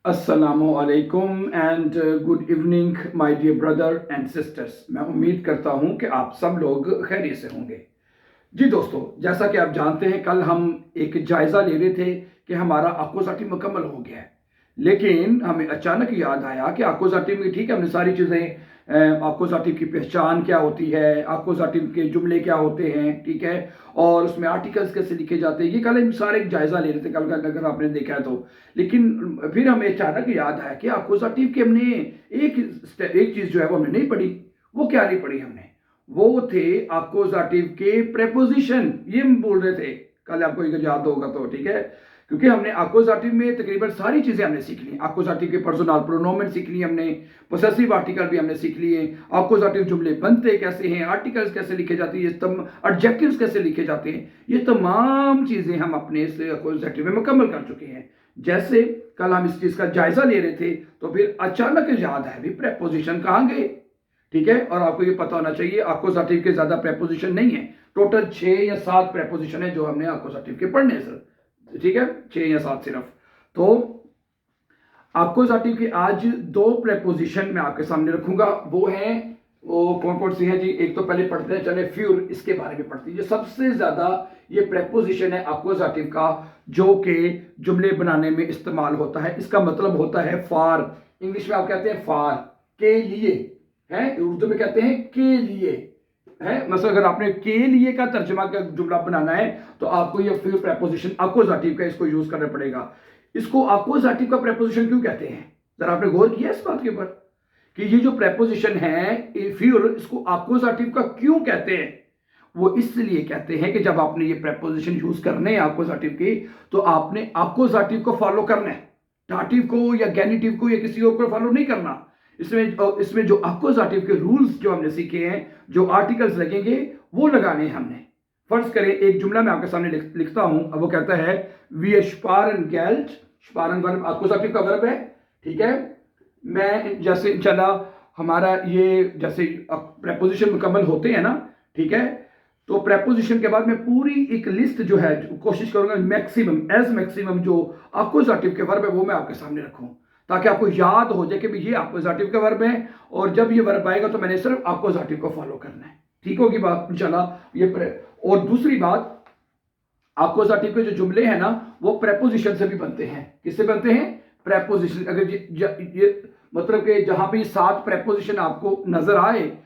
अस्सलामुअलैकुम and good evening my dear brother and sisters. मैं उम्मीद करता हूं कि आप सब लोग खैरियत से होंगे। जी दोस्तों, जैसा कि आप जानते हैं, कल हम एक जायज़ा ले रहे थे कि हमारा अकोज़ाटिव मुकम्मल हो गया है, लेकिन हमें अचानक याद आया कि अकोज़ाटिव में ठीक है, हमने सारी चीज़ें अकोज़ाटिव की पहचान क्या होती है, अकोज़ाटिव के जुमले क्या होते हैं, ठीक है, और उसमें आर्टिकल्स कैसे लिखे जाते हैं, ये कल हम सारे एक जायज़ा ले रहे थे कल का, अगर आपने देखा है तो। लेकिन फिर हमें अचानक याद आया कि अकोज़ाटिव के हमने एक चीज़ जो है वो हमने नहीं पढ़ी। वो क्या नहीं पढ़ी हमने? वो थे अकोज़ाटिव के प्रेपोजिशन। ये हम बोल रहे थे कल, आपको याद होगा तो, ठीक है, क्योंकि हमने अकोज़ाटिव में तकरीबन सारी चीज़ें हमने सीख ली। अकोज़ाटिव के पर्सनल प्रोनोमेन सीख लिए हमने, पोसेसिव आर्टिकल भी हमने सीख लिए, अकोज़ाटिव जुमले बनते कैसे हैं, आर्टिकल्स कैसे लिखे जाते हैं, एडजेक्टिव्स कैसे लिखे जाते हैं, ये तमाम चीज़ें हम अपने इस अकोज़ाटिव में मुकम्मल कर चुके हैं। जैसे कल हम इस चीज़ का जायज़ा ले रहे थे तो फिर अचानक याद है भी प्रेपोजिशन कहाँ गए, ठीक है। और आपको ये पता होना चाहिए अकोज़ाटिव के ज़्यादा प्रेपोजिशन नहीं है, टोटल 6 या 7 प्रेपोजिशन है जो हमने अकोज़ाटिव के पढ़ने सर, ठीक है, 6 या 7 सिर्फ। तो अकोज़ाटिव के आज 2 प्रेपोजिशन मैं आपके सामने रखूंगा। वो कौन कौन सी हैं जी? एक तो पहले पढ़ते हैं, चले फ्यूर, इसके बारे में पढ़ते हैं। जो सबसे ज्यादा ये प्रेपोजिशन है अकोज़ाटिव का जो कि जुमले बनाने में इस्तेमाल होता है। इसका मतलब होता है फॉर, इंग्लिश में आप कहते हैं फॉर, के लिए है, उर्दू में कहते हैं के लिए है। मतलब अगर आपने के लिए का तर्जमा का जुमला बनाना है तो आपको ये फिर प्रेपोजिशन अकोज़ाटिव का इसको यूज करना पड़ेगा। इसको अकोज़ाटिव का प्रेपोजिशन क्यों कहते हैं? जरा आपने गौर किया इस बात के ऊपर कि ये जो प्रेपोजिशन है फिर इसको अकोज़ाटिव का क्यों कहते हैं? वो इसलिए कहते हैं कि जब आपने ये प्रेपोजिशन यूज करने हैं अकोज़ाटिव की, तो आपने अकोज़ाटिव को फॉलो करना है, डाटिव को या गैनिटिव को या किसी और को फॉलो नहीं करना। इसमें जो अकोज़ाटिव के रूल्स जो हमने सीखे हैं, जो आर्टिकल्स लगेंगे वो लगाने हैं हमने। फर्ज करें एक जुमला मैं आपके सामने लिखता हूं। अब वो कहता है वी स्पारन गेल्ट, स्पारन वर्ब अकोज़ाटिव का वर्ब है, ठीक है। मैं जैसे चला हमारा ये जैसे प्रेपोजिशन मुकम्मल होते हैं ना, ठीक है, तो प्रेपोजिशन के बाद मैं पूरी एक लिस्ट जो है कोशिश करूंगा मैक्सिमम जो अकोज़ाटिव के वर्ब है वो मैं आपके सामने रखूं, ताकि आपको याद हो जाए कि भाई ये अकोज़ाटिव का वर्ब है और जब ये वर्ब आएगा तो मैंने सिर्फ अकोज़ाटिव को फॉलो करना है। ठीक होगी बात इंशाल्लाह। और दूसरी बात, अकोज़ाटिव के जो जुमले हैं ना वो प्रेपोजिशन से भी बनते हैं। किससे बनते हैं? प्रेपोजिशन। अगर ये मतलब कि जहां पे 7 प्रेपोजिशन आपको नजर आए,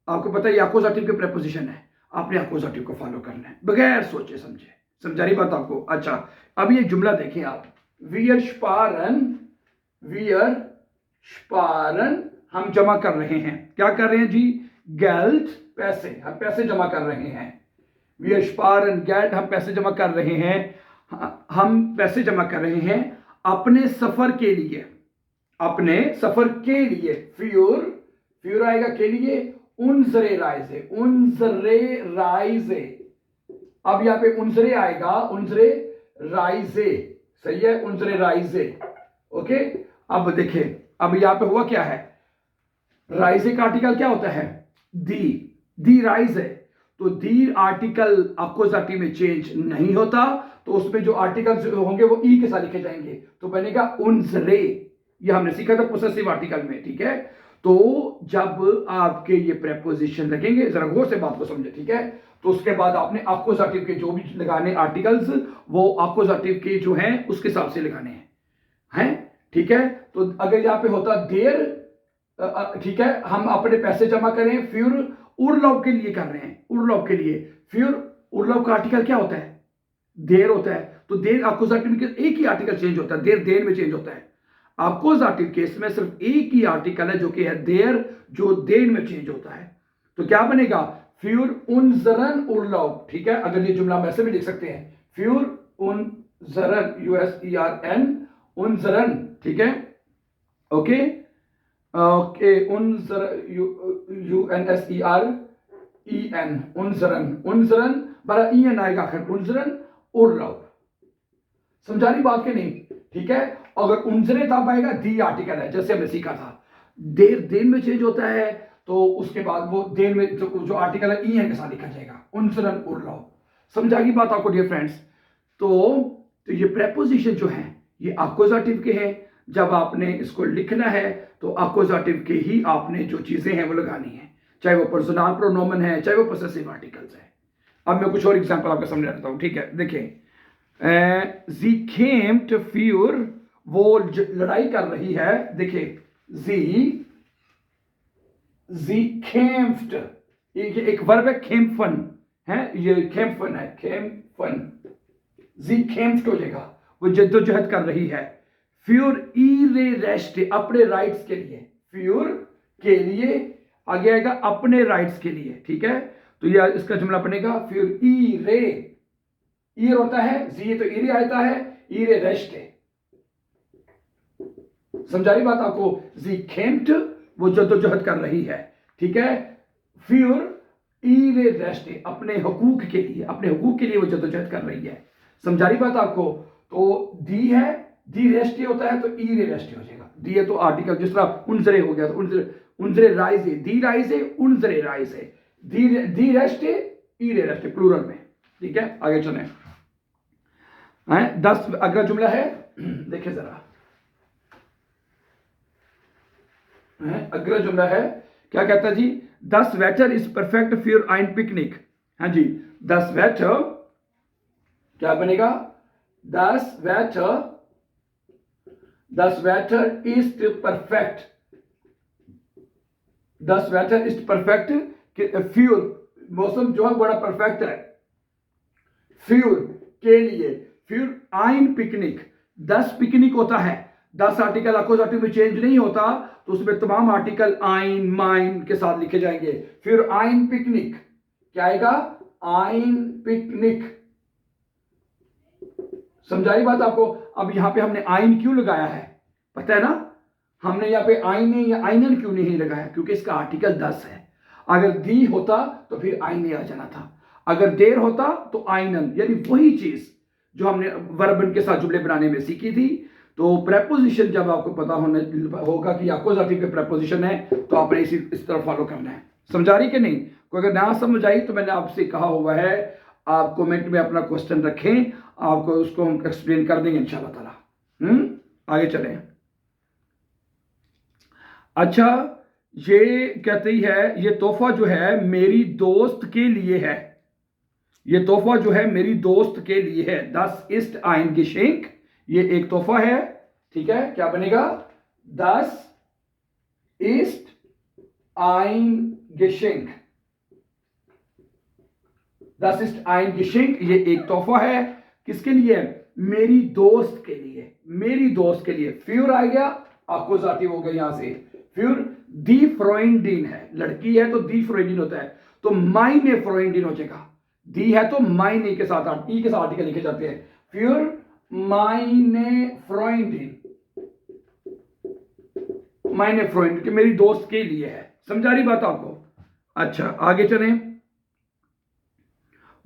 आपको पता है ये अकोज़ाटिव के प्रेपोजिशन है, आपने अकोज़ाटिव को फॉलो करना है बगैर सोचे समझे। समझा रही बात आपको? अच्छा, अब ये जुमला देखें आप, वियर स्पारन हम जमा कर रहे हैं। क्या कर रहे हैं जी? गेल्ट, पैसे, हम पैसे जमा कर रहे हैं। वियर स्पारन गेल्ट, हम पैसे जमा कर रहे हैं। हम पैसे जमा कर रहे हैं अपने सफर के लिए, अपने सफर के लिए। फ्यूर आएगा के लिए, उनजरे राइजे। अब यहां पे उनजरे आएगा, उनजरे राइजे, सही है, उनजरे राइजे, ओके। अब देखें, अब यहां पे हुआ क्या है, राइजे का आर्टिकल क्या होता है? दी राइज है, तो दी आर्टिकल अकोज़ाटिव में चेंज नहीं होता, तो उसमें जो आर्टिकल्स होंगे वो ई के साथ लिखे जाएंगे, तो बनेगा उनजरे। ये हमने सीखा था पोसेसिव आर्टिकल में, ठीक है। तो जब आपके ये प्रेपोजिशन लगेंगे, जरा गौर से बात को समझे, ठीक है, तो उसके बाद आपने अकोज़ाटिव के जो भी लगाने आर्टिकल्स वो अकोज़ाटिव के जो हैं उसके हिसाब से लगाने हैं, ठीक है। तो अगर यहां पे होता देर, ठीक है, हम अपने पैसे जमा करें, फिर उर्लव के लिए कर रहे हैं, उर्लव के लिए। फिर उर्लव का आर्टिकल क्या होता है? देर होता है, तो देर अकोज़ाटिव के एक ही आर्टिकल चेंज होता है, देर में चेंज होता है। अकोज़ाटिव केस में सिर्फ एक ही आर्टिकल है जो कि है देर, जो देर में चेंज होता है। तो क्या बनेगा? फ्यूर उनजरन उर्लव, ठीक है। अगर ये जुमला हम ऐसे भी लिख सकते हैं, फ्यूर उनजरन, USERN, उनजरन, ठीक है, ओके ओके, UNSEREN, उनजरन बड़ा ईएन आएगा आखिर, उनजरन उर्लव। समझा रही बात के नहीं? ठीक है। अगर उनजरे तब आएगा, दी आर्टिकल है, जैसे हमने सीखा था, देर में चेंज होता है, तो उसके बाद वो देर में जो आर्टिकल है ईएन के साथ लिखा जाएगा, उनजरन उर्लव। समझा गई बात आपको डियर फ्रेंड्स? तो ये प्रेपोजिशन जो है ये अकोज़ाटिव के हैं, जब आपने इसको लिखना है तो अक्यूजेटिव के ही आपने जो चीजें हैं वो लगानी है, चाहे वो पर्सनल प्रोनोमन है, चाहे वो पोसेसिव आर्टिकल्स है। अब मैं कुछ और एग्जांपल आपके सामने रखता हूं, ठीक है। देखिए, जी कैम्प्ड फ्यूर, वो लड़ाई कर रही है। देखिए, जी कैम्प्ड, ये एक वर्ब है, खेम्फन है, ये खेम्फन है, खेम्फन, जी कैम्प्ड हो जाएगा, वो जद्दोजहद कर रही है। फ्यूर ईरे रेस्ट, अपने राइट्स के लिए, फ्यूर के लिए आगे आएगा अपने राइट्स के लिए, ठीक है। तो यह इसका जुमला बनेगा फ्यूर ईरे, ईर होता है जी, तो ईरे आता है, ईरे रेस्ट है। समझा रही बात आपको? जी कैम्प्ड, वो जद्दोजहद कर रही है, ठीक है। फ्यूर ईरे रेस्ट, अपने हुकूक के लिए, अपने हुकूक के लिए वो जद्दोजहद कर रही है। समझा रही बात आपको? तो दी है, दी रेस्ट होता है तो ईरे रेस्ट हो जाएगा। दी है तो आर्टिकल, जिस तरह उनजरे हो गया तो उनजरे राइज है, दी राइज है, उनजरे राइज है, दी रेस्ट है, ईरे रेस्ट है, प्लूरल में, ठीक है। आगे चलें। 10 अगला जुमला है, देखिए जरा, अगला जुमला है, क्या कहता है जी? 10 weather is perfect for an picnic. हाँ जी, 10 वेटर क्या बनेगा? 10 weather is perfect, 10 weather is perfect for, मौसम जो है बड़ा परफेक्ट है फ्यूर के लिए, फ्यूर आइन पिकनिक, 10 पिकनिक होता है, 10 आर्टिकल अक्यूजेटिव में चेंज नहीं होता, तो उसमें तमाम आर्टिकल आइन माइन के साथ लिखे जाएंगे। फिर आइन पिकनिक क्या आएगा? आइन पिकनिक। समझाई बात आपको? अब यहां पे हमने आइन क्यों लगाया है पता है ना? हमने यहां पे आइने या आइनन क्यों नहीं लगाया? क्योंकि इसका आर्टिकल 10 है। अगर दी होता तो फिर आइने आ जाना था, अगर देर होता तो आइनन, यानी वही चीज जो हमने वर्बन के साथ जुमले बनाने में सीखी थी। तो प्रेपोजिशन जब आपको पता होगा कि अक्यूजेटिव के प्रेपोजिशन है, तो आपने इस तरह फॉलो करना है। समझा रही कि नहीं? कोई अगर ना समझ आई तो मैंने आपसे कहा हुआ है, आप कमेंट में अपना क्वेश्चन रखें, आपको उसको हम एक्सप्लेन कर देंगे इंशाल्लाह ताला। आगे चलें। अच्छा, ये कहती है, ये तोहफा जो है मेरी दोस्त के लिए है, ये तोहफा जो है मेरी दोस्त के लिए है। 10 ist ein Geschenk, ये एक तोहफा है, ठीक है। क्या बनेगा? 10 ist ein Geschenk, 10 ist ein Geschenk, ये एक तोहफा है, किसके लिए? मेरी दोस्त के लिए, मेरी दोस्त के लिए। फ्यूर आ गया, अक्यूजेटिव हो गया यहां से। फ्यूर दी फ्रोइंडिन है, लड़की है तो दी फ्रोइंडिन होता है, तो माइने फ्रोइंडिन हो जाएगा। दी है तो माइने के साथ ई के साथ आर्टिकल लिखे जाते हैं। फ्यूर माइने फ्रोइंडिन, माइने फ्रोइंडिन कि मेरी दोस्त के लिए है। समझा रही बात आपको? अच्छा, आगे चलें।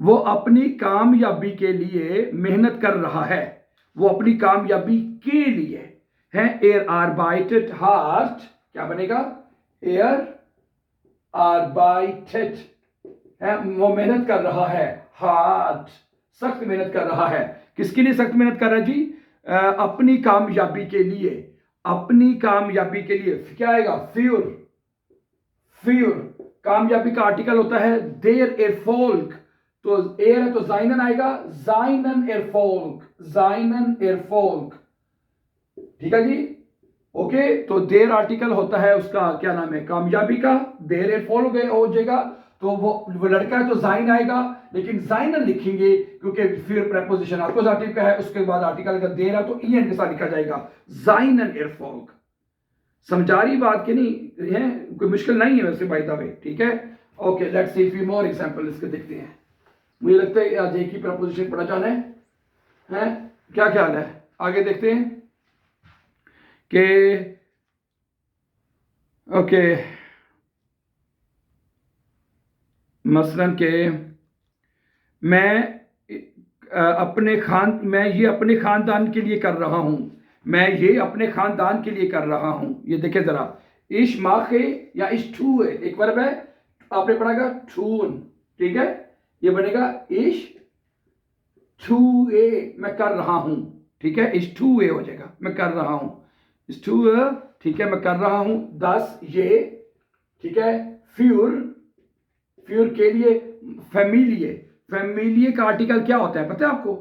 वो अपनी कामयाबी के लिए मेहनत कर रहा है, वो अपनी कामयाबी के लिए है। एर आर्बाइटेट हार्ट, क्या बनेगा? एर आर्बाइटेट है, वो मेहनत कर रहा है, हार्ट सख्त मेहनत कर रहा है। किसके लिए सख्त मेहनत कर रहा है जी? अपनी कामयाबी के लिए, अपनी कामयाबी के लिए। क्या आएगा? फ्यूर, फ्यूर कामयाबी का आर्टिकल होता है देर एरफोल्क, तो एयर है तो जाइनन आएगा, जाइनन एरफोल्क, जाइनन एरफोल्क, ठीक है जी। ओके, तो देर आर्टिकल होता है उसका क्या नाम है? कामयाबी का। देर एरफोल्क हो जाएगा, तो वो लड़का है तो जाइन आएगा, लेकिन जाइनन लिखेंगे क्योंकि फिर प्रेपोजिशन अक्यूजेटिव का है, उसके बाद आर्टिकल का देर है तो ईएन के साथ लिखा जाएगा, जाइनन एरफोल्क। समझा रही बात कि नहीं है? कोई मुश्किल नहीं है वैसे बाय द वे, ठीक है। Okay, let's see few more example इसके देखते हैं। मुझे लगता है आज एक ही प्रपोजिशन पढ़ा जाना है? क्या ख्याल है? आगे देखते हैं कि ओके, मसलन के मैं ये अपने खानदान के लिए कर रहा हूं, मैं ये अपने खानदान के लिए कर रहा हूं। ये देखे जरा, इश माखे या इश ठू है, एक वर्ब है, आपने पढ़ागा ठून, ठीक है। ये बनेगा इश ठू ए, मैं कर रहा हूं, ठीक है। इश ठू ए हो जाएगा, मैं कर रहा हूं। इस टू, ठीक है, मैं कर रहा हूं 10 ये, ठीक है। फ्यूर, फ्यूर के लिए फैमिलिये, फैमिलिये का आर्टिकल क्या होता है पता है आपको?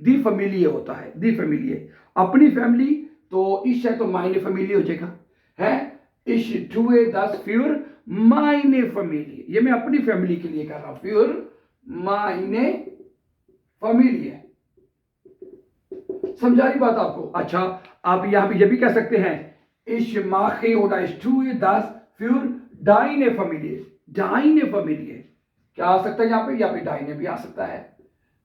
दी फैमिलिये होता है, दी फैमिलिये। अपनी फैमिली तो इश है तो मायने फैमिली हो जाएगा, है इश टू दस फ्यूर मायने फैमिली, ये मैं अपनी फैमिली के लिए कर रहा हूं, फ्यूर मायने फैमिली है। समझा रही बात आपको? अच्छा, आप यहां पे ये भी कह सकते हैं इश माखे होना इश टू दस फ्यूर डाइने फैमिली, डाइने फैमिली है। क्या आ सकता है यहाँ पे डाइने भी आ सकता है,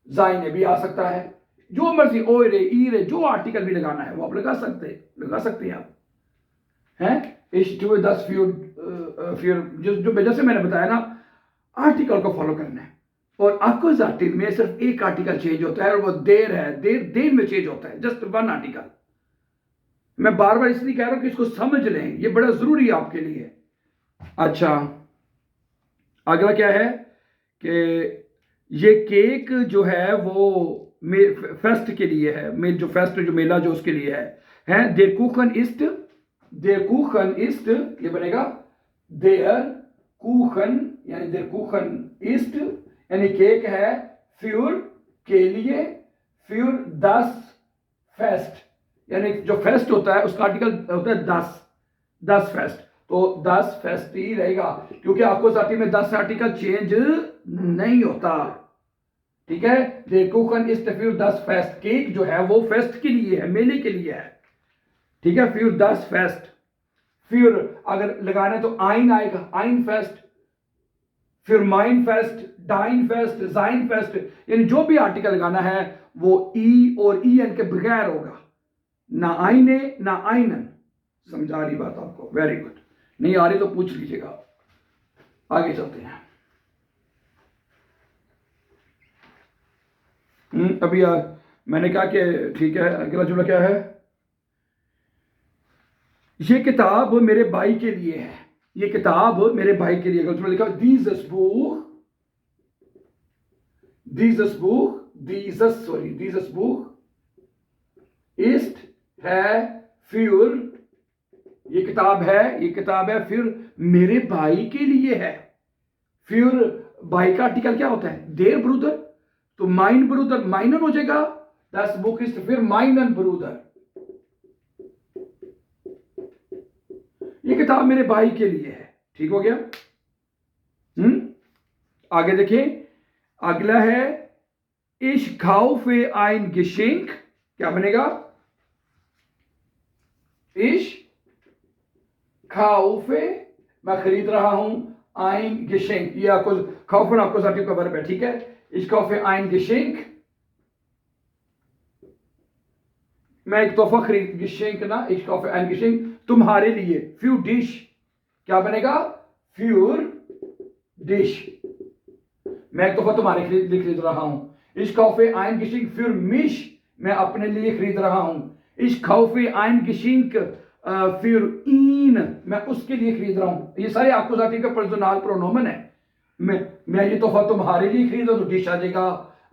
जाइने भी आ सकता है, जो मर्जी ओ रे ई रे जो आर्टिकल भी लगाना है वो आप लगा सकते हैं आप, हैं इश टू दस फ्यूर, फ्यूर जो जैसे मैंने बताया ना, आर्टिकल को फॉलो करना है। और अक्यूजेटिव में सिर्फ एक आर्टिकल चेंज होता है और वो देर है, देर में चेंज होता है, जस्ट वन आर्टिकल। मैं बार बार इसलिए कह रहा हूं कि इसको समझ लें, ये बड़ा जरूरी है आपके लिए। अच्छा, अगला क्या है कि ये केक जो है वो फेस्ट के लिए है, जो फेस्ट जो मेला जो उसके लिए है देर कुखन इस्ट, देर कुखन इस्ट, ये बनेगा देर कुखन, यानी देर कुखन इस्ट, यानी केक है फ्यूर के लिए, फ्यूर 10 फेस्ट, यानी जो फेस्ट होता है उसका आर्टिकल होता है 10 फेस्ट, तो 10 फेस्ट ही रहेगा, क्योंकि आपको साथी में 10 आर्टिकल चेंज नहीं होता, ठीक है। देखोखन इस फ्यूर 10 फेस्ट, केक जो है वो फेस्ट के लिए है, मेले के लिए है, ठीक है। फ्यूर 10 फेस्ट, फ्यूर अगर लगाना है तो आइन आएगा, आइन फेस्ट, फिर माइन फेस्ट, डाइन फेस्ट, जाइन फेस्ट, यानी जो भी आर्टिकल लगाना है वो ई और ई एन के बगैर होगा, ना आइने ना आइनन। समझा रही बात आपको? Very good. नहीं आ रही तो पूछ लीजिएगा। आगे चलते हैं। अभी मैंने कहा कि ठीक है, अगला जुमला क्या है? ये किताब मेरे भाई के लिए है, ये किताब मेरे भाई के लिए। जुमला लिखा dieses Buch, dieses Buch, dieses Buch ist है für, ये किताब है फिर मेरे भाई के लिए है। फिर भाई का आर्टिकल क्या होता है? देर ब्रूदर, तो माइन ब्रूदर माइनन हो जाएगा, das Buch ist फिर माइनन ब्रूदर, ये किताब मेरे भाई के लिए है। ठीक हो गया? आगे देखें, अगला है ich kaufe ein Geschenk, क्या बनेगा? ich kaufe, मैं खरीद रहा हूं, ein Geschenk, ये आपको kaufen आपको साथी का वर्ब है, ठीक है। ich kaufe ein Geschenk, मैं एक तोहफा खरीद, Geschenk ना, ich kaufe ein Geschenk तुम्हारे लिए, für dich, क्या बनेगा? für dich, मैं एक तोहफा तुम्हारे लिए खरीद रहा हूं। ich kaufe ein Geschenk für mich, मैं अपने लिए खरीद रहा हूं। ich kaufe ein Geschenk für ihn, मैं उसके लिए खरीद रहा हूं। ये सारे आपको साथी का पर्सनल प्रोनोमन है। मैं ये तोहफा तुम्हारे लिए खरीद रहा हूं तो डिश आ जाएगा,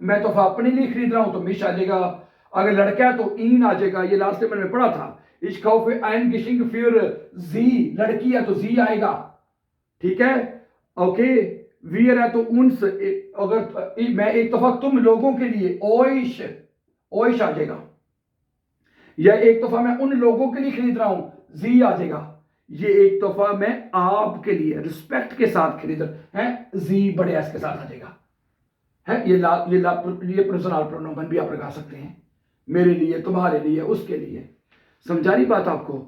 मैं तोहफा अपने लिए खरीद रहा हूं तो मिश आ जाएगा, अगर लड़का है तो इन आ जाएगा। ये लास्ट में मैंने पढ़ा था, ich kaufe ein Geschenk für sie, लड़की है तो जी आएगा, ठीक है। ओके, वीर है तो उन्स, अगर मैं एक तोहफा तुम लोगों के लिए, ओइश, ओइश आ जाएगा, या एक तोहफा मैं उन लोगों के लिए खरीद रहा हूं, जी आ जाएगा। ये एक तोहफा मैं आपके लिए रिस्पेक्ट के साथ खरीद रहा है, जी बड़े एस के साथ आ जाएगा, है। ये पर्सनल प्रोनोमन भी आप लगा सकते हैं, मेरे लिए, तुम्हारे लिए, उसके लिए। समझा रही बात आपको?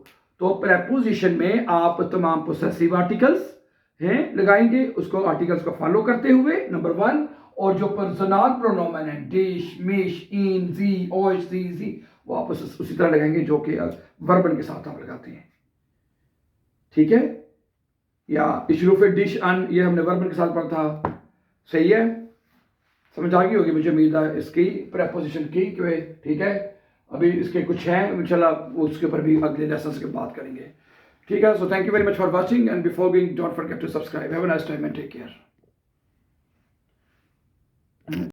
तो प्रेपोजिशन में आप तमाम पोसेसिव आर्टिकल्स हैं लगाएंगे, उसको आर्टिकल्स को फॉलो करते हुए, नंबर 1। और जो पर्सनल प्रोनोमन है, डिश, मिश, इन, जी, ओइश, जी, वो आप उसी तरह लगाएंगे जो कि वर्बन के साथ आप लगाते हैं, ठीक है। या इशरूफ डिश अन, ये हमने वर्बन के साथ पढ़ा था, सही है। समझ आ गई होगी मुझे उम्मीद है इसकी प्रेपोजिशन की, ठीक है। अभी इसके कुछ हैं, इंशाल्लाह उसके ऊपर भी अगले लेसन के बात करेंगे, ठीक है। So thank you very much for watching and before going don't forget to subscribe. Have a nice time and take care.